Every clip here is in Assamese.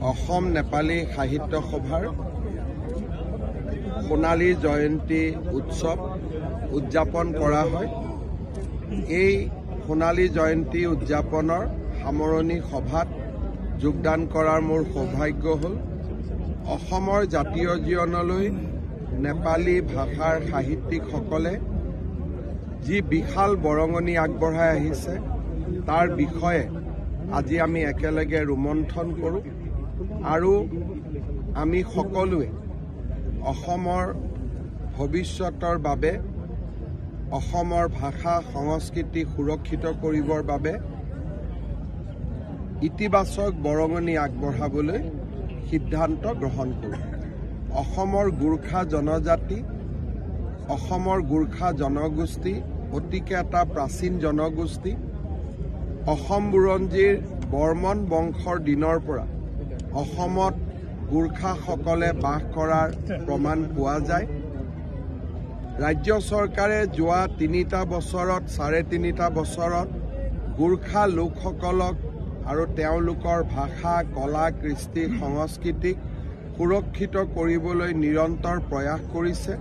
অসম নেপালী সাহিত্য সভাৰ সোণালী জয়ন্তী উৎসৱ উদযাপন কৰা হয়। এই সোণালী জয়ন্তী উদযাপনৰ সামৰণি সভাত যোগদান কৰাৰ মোৰ সৌভাগ্য হ'ল। অসমৰ জাতীয় জীৱনলৈ নেপালী ভাষাৰ সাহিত্যিকসকলে যি বিশাল বৰঙণি আগবঢ়াই আহিছে তাৰ বিষয়ে আজি আমি একেলগে ৰোমন্থন কৰোঁ আৰু আমি সকলোৱে অসমৰ ভৱিষ্যতৰ বাবে অসমৰ ভাষা সংস্কৃতি সুৰক্ষিত কৰিবৰ বাবে ইতিবাচক বৰঙণি আগবঢ়াবলৈ সিদ্ধান্ত গ্ৰহণ কৰোঁ। অসমৰ গোৰ্খা জনজাতি অসমৰ গোৰ্খা জনগোষ্ঠী অতিকে এটা প্ৰাচীন জনগোষ্ঠী। অসম বুৰঞ্জীৰ বৰ্মন বংশৰ দিনৰ পৰা অসমত গোৰ্খাসকলে বাস কৰাৰ প্ৰমাণ পোৱা যায়। ৰাজ্য চৰকাৰে যোৱা 3টা বছৰত 3.5 বছৰত গোৰ্খা লোকসকলক আৰু তেওঁলোকৰ ভাষা কলা কৃষ্টি সংস্কৃতিক সুৰক্ষিত কৰিবলৈ নিৰন্তৰ প্ৰয়াস কৰিছে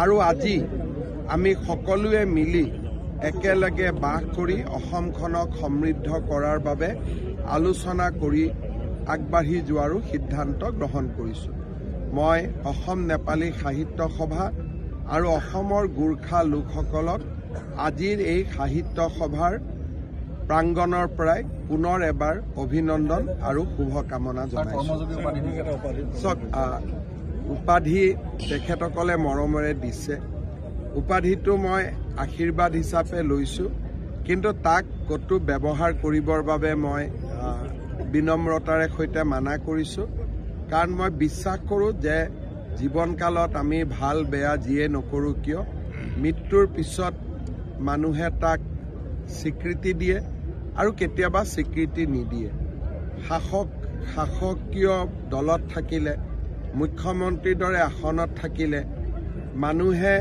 আৰু আজি আমি সকলোৱে মিলি একেলগে বাস কৰি অসমখনক সমৃদ্ধ কৰাৰ বাবে আলোচনা কৰি আগবাঢ়ি যোৱাৰো সিদ্ধান্ত গ্ৰহণ কৰিছোঁ। মই অসম নেপালী সাহিত্য সভা আৰু অসমৰ গোৰ্খা লোকসকলক আজিৰ এই সাহিত্য সভাৰ প্ৰাংগণৰ পৰাই পুনৰ এবাৰ অভিনন্দন আৰু শুভকামনা জনাইছোঁ। উপাধি তেখেতসকলে মৰমেৰে দিছে। উপাধিটো মই আশীৰ্বাদ হিচাপে লৈছোঁ, কিন্তু তাক ক'তো ব্যৱহাৰ কৰিবৰ বাবে মই বিনম্ৰতাৰে সৈতে মানা কৰিছোঁ। কাৰণ মই বিশ্বাস কৰোঁ যে জীৱনকালত আমি ভাল বেয়া যিয়ে নকৰোঁ কিয় মৃত্যুৰ পিছত মানুহে তাক স্বীকৃতি দিয়ে আৰু কেতিয়াবা স্বীকৃতি নিদিয়ে। শাসকীয় দলত থাকিলে মুখ্যমন্ত্ৰীৰ দৰে আসনত থাকিলে মানুহে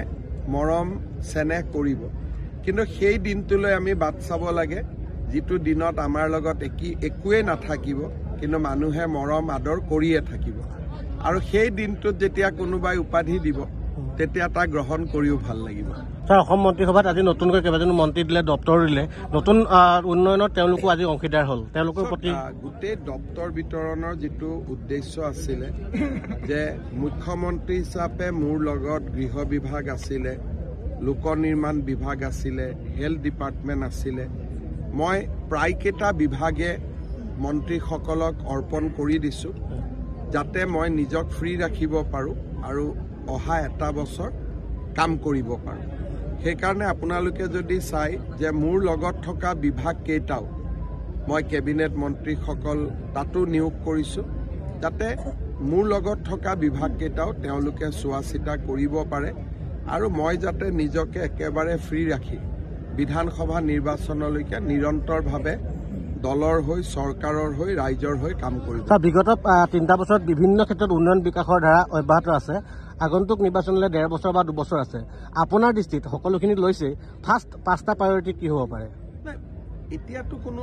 মৰম চেনেহ কৰিব, কিন্তু সেই দিনটোলৈ আমি বাট চাব লাগে যিটো দিনত আমাৰ লগত একোৱেই নাথাকিব, কিন্তু মানুহে মৰম আদৰ কৰিয়ে থাকিব। আৰু সেই দিনটোত যেতিয়া কোনোবাই উপাধি দিব তেতিয়া তাক গ্ৰহণ কৰিও ভাল লাগিব। অসম মন্ত্ৰীসভাত আজি নতুনকৈ কেইবাজনো মন্ত্ৰী দিলে, দপ্তৰ দিলে, নতুন উন্নয়নত তেওঁলোকো আজি অংশীদাৰ হ'ল। তেওঁলোকৰ প্ৰতি গোটেই দপ্তৰ বিতৰণৰ যিটো উদ্দেশ্য আছিলে যে মুখ্যমন্ত্ৰী হিচাপে মোৰ লগত গৃহ বিভাগ আছিলে, লোক নিৰ্মাণ বিভাগ আছিলে, হেল্থ ডিপাৰ্টমেণ্ট আছিলে। মই প্ৰায়কেইটা বিভাগে মন্ত্ৰীসকলক অৰ্পণ কৰি দিছোঁ যাতে মই নিজক ফ্ৰী ৰাখিব পাৰোঁ আৰু অহা এটা বছৰ কাম কৰিব পাৰোঁ। সেইকাৰণে আপোনালোকে যদি চাই যে মোৰ লগত থকা বিভাগ কেইটাও মই কেবিনেট মন্ত্ৰীসকল তাতো নিয়োগ কৰিছোঁ যাতে মোৰ লগত থকা বিভাগ কেইটাও তেওঁলোকে চোৱা চিতা কৰিব পাৰে আৰু মই যাতে নিজকে একেবাৰে ফ্ৰী ৰাখি বিধানসভা নিৰ্বাচনলৈকে নিৰন্তৰভাৱে দলৰ হৈ চৰকাৰৰ হৈ ৰাইজৰ হৈ কাম কৰিব। বিগত 3টা বছৰত বিভিন্ন ক্ষেত্ৰত উন্নয়ন বিকাশৰ ধাৰা অব্যাহত আছে। আগন্তুক নিৰ্বাচনলৈ 1.5 বছৰ বা 2 বছৰ আছে। আপোনাৰ দৃষ্টিত সকলোখিনি লৈছে, ফাৰ্ষ্ট 5টা প্ৰায়ৰিটি কি হ'ব পাৰে? এতিয়াতো কোনো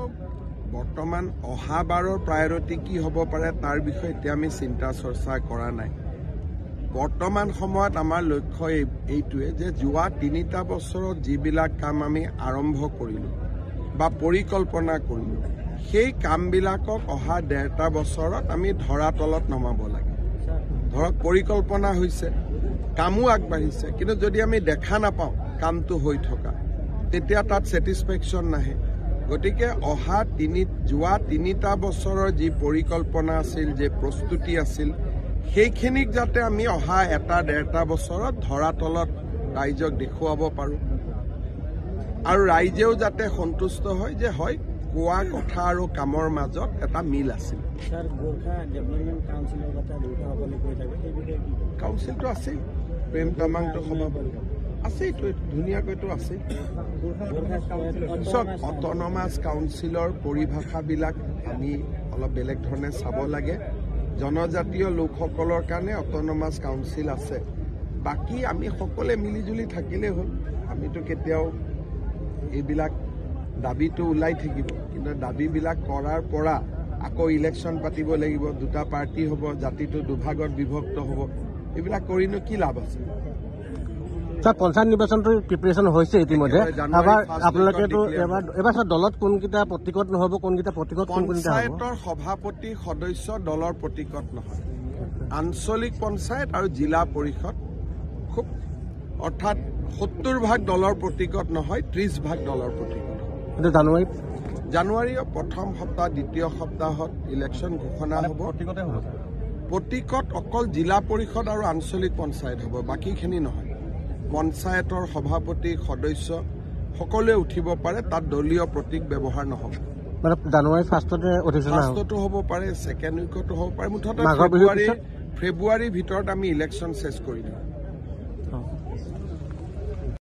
বৰ্তমান অহা বাৰৰ প্ৰায়ৰিটি কি হ'ব পাৰে তাৰ বিষয়ে এতিয়া আমি চিন্তা চৰ্চা কৰা নাই। বৰ্তমান সময়ত আমাৰ লক্ষ্য এইটোৱে যে যোৱা 3টা বছৰত যিবিলাক কাম আমি আৰম্ভ কৰিলোঁ বা পৰিকল্পনা কৰিলোঁ সেই কামবিলাকক অহা 1.5 বছৰত আমি ধৰাতলত নমাব লাগে। ধৰক পৰিকল্পনা হৈছে, কামো আগবাঢ়িছে, কিন্তু যদি আমি দেখা নাপাওঁ কামটো হৈ থকা তেতিয়া তাত ছেটিছফেকশ্যন নাহে। গতিকে যোৱা 3টা বছৰৰ যি পৰিকল্পনা আছিল, যে প্ৰস্তুতি আছিল, সেইখিনিক যাতে আমি অহা 1.5 বছৰত ধৰাতলত ৰাইজক দেখুৱাব পাৰোঁ আৰু ৰাইজেও যাতে সন্তুষ্ট হয় যে হয় কোৱা কথা আৰু কামৰ মাজত এটা মিল আছিল। কাউন্সিলটো আছেই, প্ৰেম তামাংটো সভাপতি আছেইতো, ধুনীয়াকৈতো আছেই। চব অট'নমাছ কাউন্সিলৰ পৰিভাষাবিলাক আমি অলপ বেলেগ ধৰণে চাব লাগে। জনজাতীয় লোকসকলৰ কাৰণে অট'নমাছ কাউন্সিল আছে, বাকী আমি সকলোৱে মিলিজুলি থাকিলেই হ'ল। আমিতো কেতিয়াও এইবিলাক দাবীটো ওলাই থাকিব, কিন্তু দাবীবিলাক কৰাৰ পৰা আকৌ ইলেকশ্যন পাতিব লাগিব, দুটা পাৰ্টি হ'ব, জাতিটো দুভাগত বিভক্ত হ'ব, এইবিলাক কৰিনো কি লাভ আছে? স্যাৰ পঞ্চায়ত নিৰ্বাচনটো প্ৰিপেৰেশ্যন হৈছে ইতিমধ্যে। জানুৱাৰী আপোনালোকেতো এবাৰ স্যাৰ দলত কোনকেইটা প্ৰতীকত নহ'ব, কোনকেইটা প্ৰতীকত কোনকেইটা হ'ব? পঞ্চায়তৰ সভাপতি সদস্য দলৰ প্ৰতীকত নহয়, আঞ্চলিক পঞ্চায়ত আৰু জিলা পৰিষদ খুব অৰ্থাৎ 70% দলৰ প্ৰতীকত নহয়, 30% দলৰ প্ৰতীকত। কিন্তু জানুৱাৰীৰ প্ৰথম সপ্তাহ দ্বিতীয় সপ্তাহত ইলেকশ্যন ঘোষণা হ'ব। প্ৰতীকত অকল জিলা পৰিষদ আৰু আঞ্চলিক পঞ্চায়ত হ'ব, বাকীখিনি নহয়। পঞ্চায়তৰ সভাপতি সদস্য সকলোৱে উঠিব পাৰে, তাত দলীয় প্ৰতীক ব্যৱহাৰ নহ'ব। মানে জানুৱাৰী ফাৰ্ষ্টতো হ'ব পাৰে, ছেকেণ্ড উইকতো হ'ব পাৰে, মুঠতে ফেব্ৰুৱাৰীৰ ভিতৰত আমি ইলেকশ্যন চেছ কৰি দিম।